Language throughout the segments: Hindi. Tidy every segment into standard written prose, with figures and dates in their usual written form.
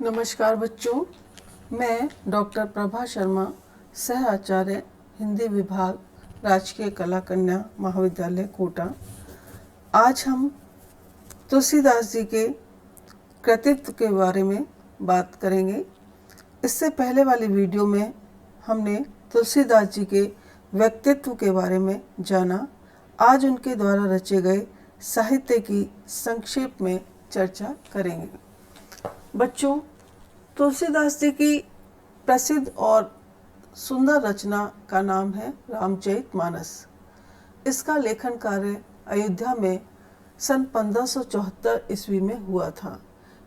नमस्कार बच्चों, मैं डॉक्टर प्रभा शर्मा, सह आचार्य हिंदी विभाग, राजकीय कला कन्या महाविद्यालय कोटा। आज हम तुलसीदास जी के कृतित्व के बारे में बात करेंगे। इससे पहले वाली वीडियो में हमने तुलसीदास जी के व्यक्तित्व के बारे में जाना। आज उनके द्वारा रचे गए साहित्य की संक्षेप में चर्चा करेंगे। बच्चों, तुलसीदास जी की प्रसिद्ध और सुंदर रचना का नाम है रामचरितमानस। इसका लेखन कार्य अयोध्या में सन 1574 ईस्वी में हुआ था।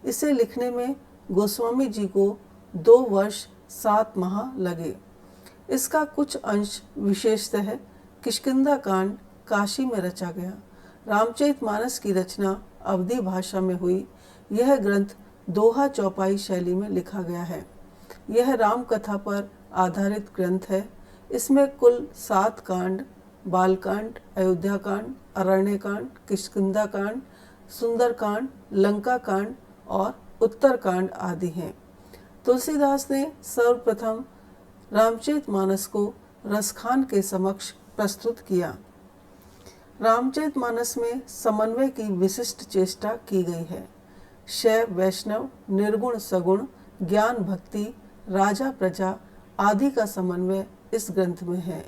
इसे लिखने में गोस्वामी जी को 2 वर्ष 7 माह लगे। इसका कुछ अंश विशेषतः किष्किंधा कांड काशी में रचा गया। रामचरितमानस की रचना अवधी भाषा में हुई। यह ग्रंथ दोहा चौपाई शैली में लिखा गया है। यह राम कथा पर आधारित ग्रंथ है। इसमें कुल 7 कांड, बालकांड, अयोध्या कांड, अरण्य कांड, किष्किंधा कांड, सुंदर कांड, लंका कांड और उत्तर कांड आदि हैं। तुलसीदास ने सर्वप्रथम रामचरितमानस को रसखान के समक्ष प्रस्तुत किया। रामचरितमानस में समन्वय की विशिष्ट चेष्टा की गई है। शैव वैष्णव, निर्गुण सगुण, ज्ञान भक्ति, राजा प्रजा आदि का समन्वय इस ग्रंथ में है।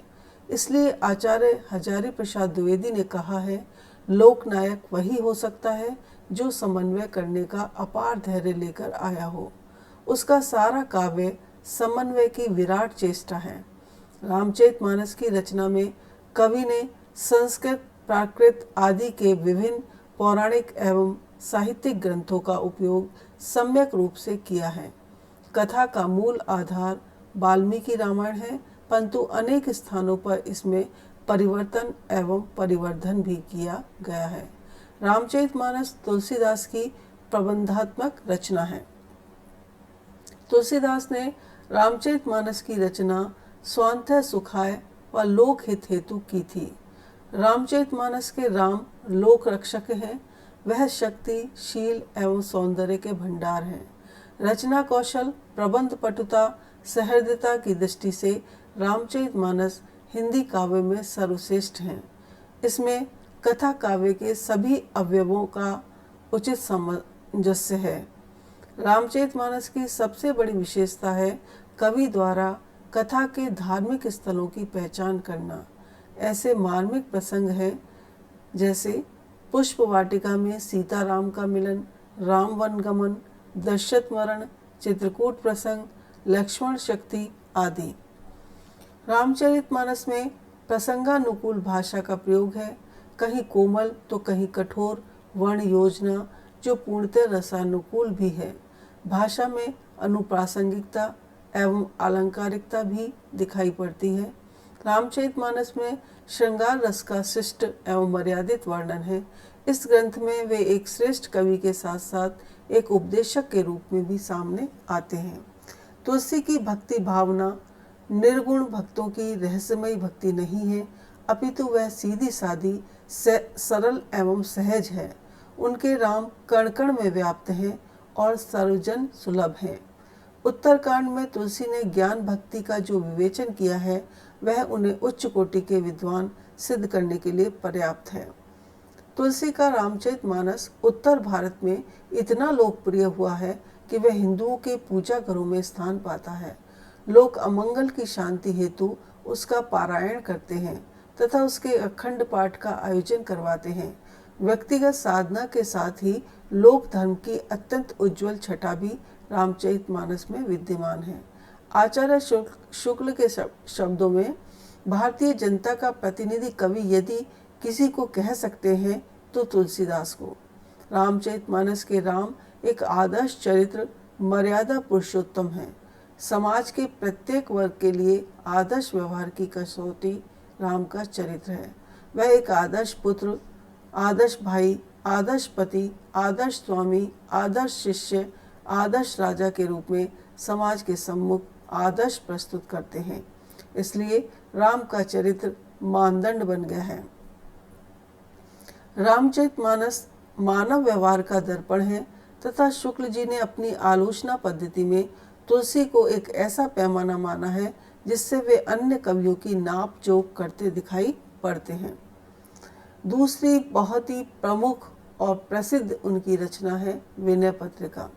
इसलिए आचार्य हजारी प्रसाद द्विवेदी ने कहा है, लोकनायक वही हो सकता है जो समन्वय करने का अपार धैर्य लेकर आया हो। उसका सारा काव्य समन्वय की विराट चेष्टा है। रामचरितमानस की रचना में कवि ने संस्कृत, प्राकृत आदि के विभिन्न पौराणिक एवं साहित्यिक ग्रंथों का उपयोग सम्यक रूप से किया है। कथा का मूल आधार वाल्मीकि रामायण है, परंतु अनेक स्थानों पर इसमें परिवर्तन एवं परिवर्धन भी किया गया है। रामचरितमानस तुलसीदास की प्रबंधात्मक रचना है। तुलसीदास ने रामचरितमानस की रचना स्वांतः सुखाय व लोकहित हेतु की थी। रामचरितमानस के राम लोक रक्षक हैं। वह शक्ति, शील एवं सौंदर्य के भंडार हैं। रचना कौशल, प्रबंध पटुता, सहृदयता की दृष्टि से रामचरितमानस हिंदी काव्य में सर्वश्रेष्ठ हैं। इसमें कथा काव्य के सभी अवयवों का उचित सामंजस्य है। रामचरितमानस की सबसे बड़ी विशेषता है कवि द्वारा कथा के धार्मिक स्थलों की पहचान करना। ऐसे मार्मिक प्रसंग हैं जैसे पुष्प वाटिका में सीता राम का मिलन, राम वन गमन, दशरथ मरण, चित्रकूट प्रसंग, लक्ष्मण शक्ति आदि। रामचरितमानस में प्रसंगानुकूल भाषा का प्रयोग है। कहीं कोमल तो कहीं कठोर वर्ण योजना जो पूर्णतः रसानुकूल भी है। भाषा में अनुप्रासंगिकता एवं अलंकारिकता भी दिखाई पड़ती है। रामचरितमानस में श्रृंगार रस का शिष्ट एवं मर्यादित वर्णन है। इस ग्रंथ में वे एक श्रेष्ठ कवि के साथ साथ एक उपदेशक के रूप में भी सामने आते हैं। तुलसी की भक्ति भावना निर्गुण भक्तों की रहस्यमयी भक्ति नहीं है, अपितु वह सीधी सादी, सरल एवं सहज है। उनके राम कण कण में व्याप्त हैं और सर्वजन सुलभ हैं। उत्तरकांड में तुलसी ने ज्ञान भक्ति का जो विवेचन किया है वह उन्हें उच्च कोटि के विद्वान सिद्ध करने के लिए पर्याप्त है। तुलसी का रामचरितमानस उत्तर भारत में इतना लोकप्रिय हुआ है कि वह हिंदुओं के पूजा घरों में स्थान पाता है। लोग अमंगल की शांति हेतु उसका पारायण करते हैं तथा उसके अखंड पाठ का आयोजन करवाते हैं। व्यक्तिगत साधना के साथ ही लोक धर्म की अत्यंत उज्जवल छटा भी रामचरितमानस में विद्यमान है। आचार्य शुक्ल के शब्दों में भारतीय जनता का प्रतिनिधि कवि यदि किसी को कह सकते हैं तो तुलसीदास को। रामचरितमानस के राम एक आदर्श चरित्र, मर्यादा पुरुषोत्तम है। समाज के प्रत्येक वर्ग के लिए आदर्श व्यवहार की कसौटी राम का चरित्र है। वह एक आदर्श पुत्र, आदर्श भाई, आदर्श पति, आदर्श स्वामी, आदर्श शिष्य, आदर्श राजा के रूप में समाज के सम्मुख आदर्श प्रस्तुत करते हैं। इसलिए राम का चरित्र मानदंड बन गया है। रामचरितमानस मानव व्यवहार का दर्पण है। तथा शुक्ल जी ने अपनी आलोचना पद्धति में तुलसी को एक ऐसा पैमाना माना है जिससे वे अन्य कवियों की नाप जोक करते दिखाई पड़ते हैं। दूसरी बहुत ही प्रमुख और प्रसिद्ध उनकी रचना है विनय पत्रिका।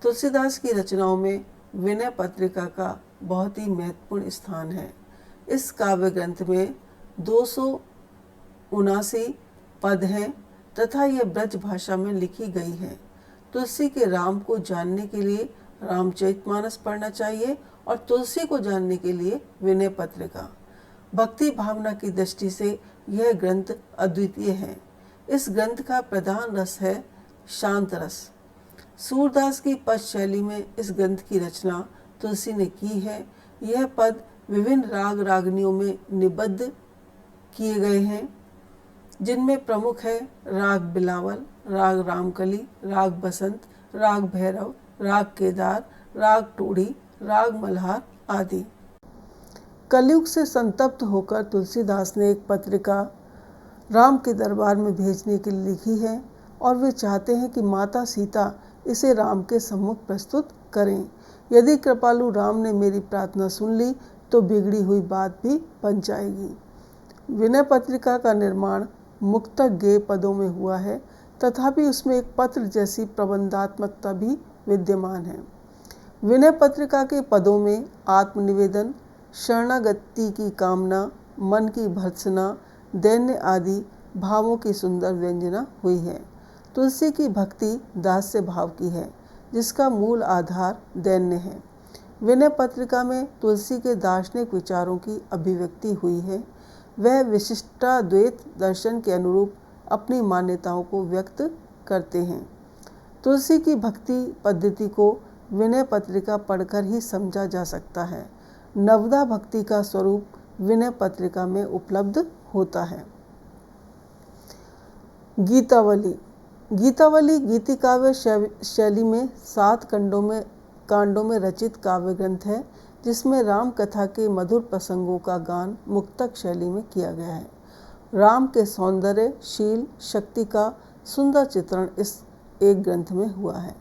तुलसीदास की रचनाओं में विनय पत्रिका का बहुत ही महत्वपूर्ण स्थान है। इस काव्य ग्रंथ में 279 पद हैं तथा यह ब्रज भाषा में लिखी गई है। तुलसी के राम को जानने के लिए रामचरितमानस पढ़ना चाहिए और तुलसी को जानने के लिए विनय पत्रिका। भक्ति भावना की दृष्टि से यह ग्रंथ अद्वितीय है। इस ग्रंथ का प्रधान रस है शांत रस। सूरदास की पद शैली में इस ग्रंथ की रचना तुलसी ने की है। यह पद विभिन्न राग रागनियों में निबद्ध किए गए हैं, जिनमें प्रमुख है राग बिलावल, राग रामकली, राग बसंत, राग भैरव, राग केदार, राग टोड़ी, राग मल्हार आदि। कलयुग से संतप्त होकर तुलसीदास ने एक पत्रिका राम के दरबार में भेजने के लिए लिखी है और वे चाहते हैं कि माता सीता इसे राम के सम्मुख प्रस्तुत करें। यदि कृपालु राम ने मेरी प्रार्थना सुन ली तो बिगड़ी हुई बात भी बन जाएगी। विनय पत्रिका का निर्माण मुक्तक गेय पदों में हुआ है, तथापि उसमें एक पत्र जैसी प्रबंधात्मकता भी विद्यमान है। विनय पत्रिका के पदों में आत्मनिवेदन, शरणागति की कामना, मन की भर्त्सना, दैन्य आदि भावों की सुंदर व्यंजना हुई है। तुलसी की भक्ति दास्य भाव की है, जिसका मूल आधार दैन्य है। विनय पत्रिका में तुलसी के दार्शनिक विचारों की अभिव्यक्ति हुई है। वह विशिष्टाद्वैत दर्शन के अनुरूप अपनी मान्यताओं को व्यक्त करते हैं। तुलसी की भक्ति पद्धति को विनय पत्रिका पढ़कर ही समझा जा सकता है। नवदा भक्ति का स्वरूप विनय पत्रिका में उपलब्ध होता है। गीतावली। गीतावली गीति काव्य शैली में 7 कांडों में रचित काव्य ग्रंथ है, जिसमें राम कथा के मधुर प्रसंगों का गान मुक्तक शैली में किया गया है। राम के सौंदर्य, शील, शक्ति का सुंदर चित्रण इस एक ग्रंथ में हुआ है।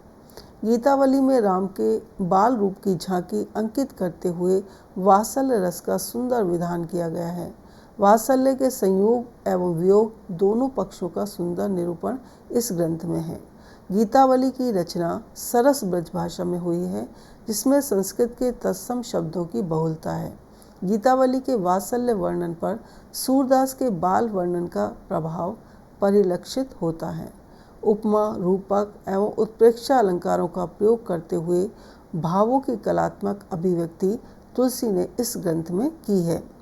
गीतावली में राम के बाल रूप की झांकी अंकित करते हुए वात्सल्य रस का सुंदर विधान किया गया है। वात्सल्य के संयोग एवं वियोग दोनों पक्षों का सुंदर निरूपण इस ग्रंथ में है। गीतावली की रचना सरस ब्रजभाषा में हुई है, जिसमें संस्कृत के तत्सम शब्दों की बहुलता है। गीतावली के वात्सल्य वर्णन पर सूरदास के बाल वर्णन का प्रभाव परिलक्षित होता है। उपमा, रूपक एवं उत्प्रेक्षा अलंकारों का प्रयोग करते हुए भावों की कलात्मक अभिव्यक्ति तुलसी ने इस ग्रंथ में की है।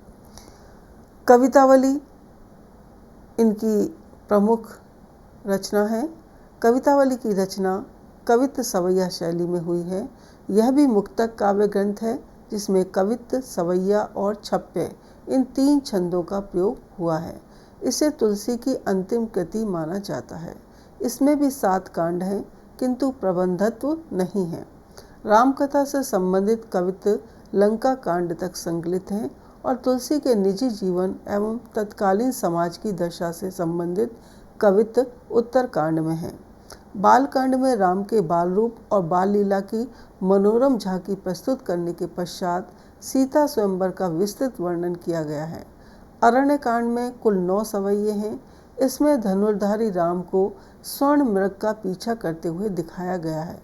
कवितावली इनकी प्रमुख रचना है। कवितावली की रचना कवित्त सवैया शैली में हुई है। यह भी मुक्तक काव्य ग्रंथ है, जिसमें कवित्त, सवैया और छप्य इन 3 छंदों का प्रयोग हुआ है। इसे तुलसी की अंतिम कृति माना जाता है। इसमें भी 7 कांड हैं, किंतु प्रबंधत्व नहीं है। रामकथा से संबंधित कवित्त लंका कांड तक संकलित हैं और तुलसी के निजी जीवन एवं तत्कालीन समाज की दशा से संबंधित कवित्त उत्तर कांड में हैं। बाल कांड में राम के बाल रूप और बाल लीला की मनोरम झांकी प्रस्तुत करने के पश्चात सीता स्वयंवर का विस्तृत वर्णन किया गया है। अरण्य कांड में कुल 9 सवैये हैं। इसमें धनुर्धारी राम को स्वर्ण मृग का पीछा करते हुए दिखाया गया है।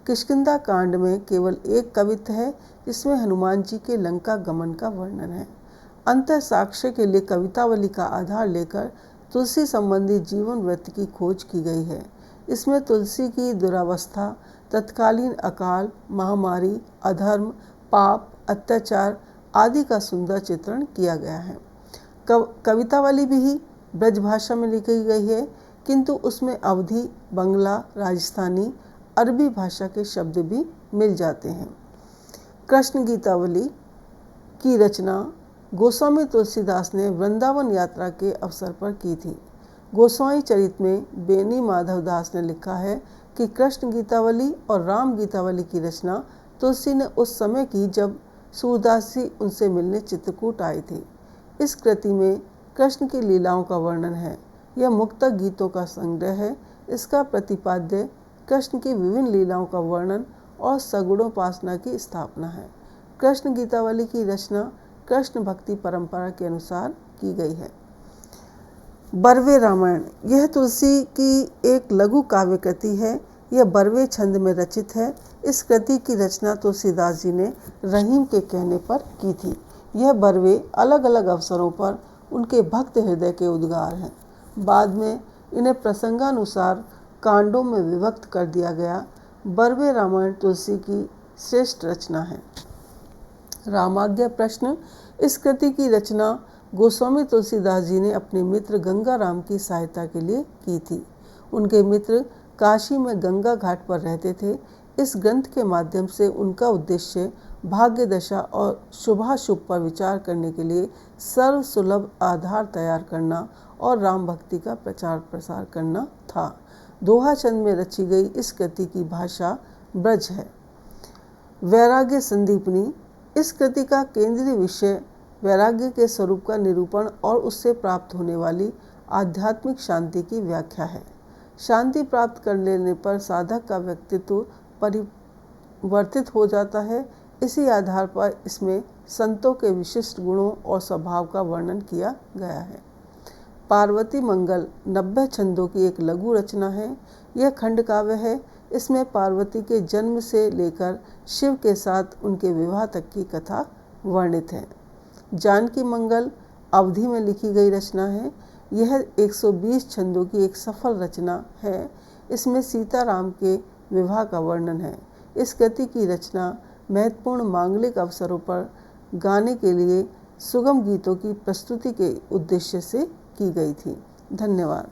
किष्किंधा कांड में केवल एक कवित्त है, जिसमें हनुमान जी के लंका गमन का वर्णन है। अंतः साक्ष्य के लिए कवितावली का आधार लेकर तुलसी संबंधी जीवन वृत्त की खोज की गई है। इसमें तुलसी की दुरावस्था, तत्कालीन अकाल, महामारी, अधर्म, पाप, अत्याचार आदि का सुंदर चित्रण किया गया है। कवितावली भी ब्रजभाषा में लिखी गई है, किंतु उसमें अवधी, बंगला, राजस्थानी, अरबी भाषा के शब्द भी मिल जाते हैं। कृष्ण गीतावली की रचना गोस्वामी तुलसीदास ने वृंदावन यात्रा के अवसर पर की थी। गोस्वामी चरित में बेनी माधव दास ने लिखा है कि कृष्ण गीतावली और राम गीतावली की रचना तुलसी ने उस समय की जब सूरदास जी उनसे मिलने चित्रकूट आए थे। इस कृति में कृष्ण की लीलाओं का वर्णन है। यह मुक्तक गीतों का संग्रह है। इसका प्रतिपाद्य कृष्ण की विभिन्न लीलाओं का वर्णन और सगुणोपासना की स्थापना है। कृष्ण गीतावली की रचना कृष्ण भक्ति परंपरा के अनुसार की गई है। बरवे रामायण, यह तुलसी की एक लघु काव्य कृति है। यह बरवे छंद में रचित है। इस कृति की रचना तुलसीदास जी ने रहीम के कहने पर की थी। यह बरवे अलग अलग अवसरों पर उनके भक्त हृदय के उद्गार हैं। बाद में इन्हें प्रसंगानुसार कांडों में विभक्त कर दिया गया। बरवे रामायण तुलसी की श्रेष्ठ रचना है। रामाज्ञा प्रश्न, इस कृति की रचना गोस्वामी तुलसीदास जी ने अपने मित्र गंगाराम की सहायता के लिए की थी। उनके मित्र काशी में गंगा घाट पर रहते थे। इस ग्रंथ के माध्यम से उनका उद्देश्य भाग्य दशा और शुभाशुभ पर विचार करने के लिए सर्वसुलभ आधार तैयार करना और राम भक्ति का प्रचार प्रसार करना था। दोहा छंद में रची गई इस कृति की भाषा ब्रज है। वैराग्य संदीपनी, इस कृति का केंद्रीय विषय वैराग्य के स्वरूप का निरूपण और उससे प्राप्त होने वाली आध्यात्मिक शांति की व्याख्या है। शांति प्राप्त कर लेने पर साधक का व्यक्तित्व परिवर्तित हो जाता है। इसी आधार पर इसमें संतों के विशिष्ट गुणों और स्वभाव का वर्णन किया गया है। पार्वती मंगल 90 छंदों की एक लघु रचना है। यह खंड काव्य है। इसमें पार्वती के जन्म से लेकर शिव के साथ उनके विवाह तक की कथा वर्णित है। जानकी मंगल अवधि में लिखी गई रचना है। यह 120 छंदों की एक सफल रचना है। इसमें सीताराम के विवाह का वर्णन है। इस कृति की रचना महत्वपूर्ण मांगलिक अवसरों पर गाने के लिए सुगम गीतों की प्रस्तुति के उद्देश्य से की गई थी। धन्यवाद।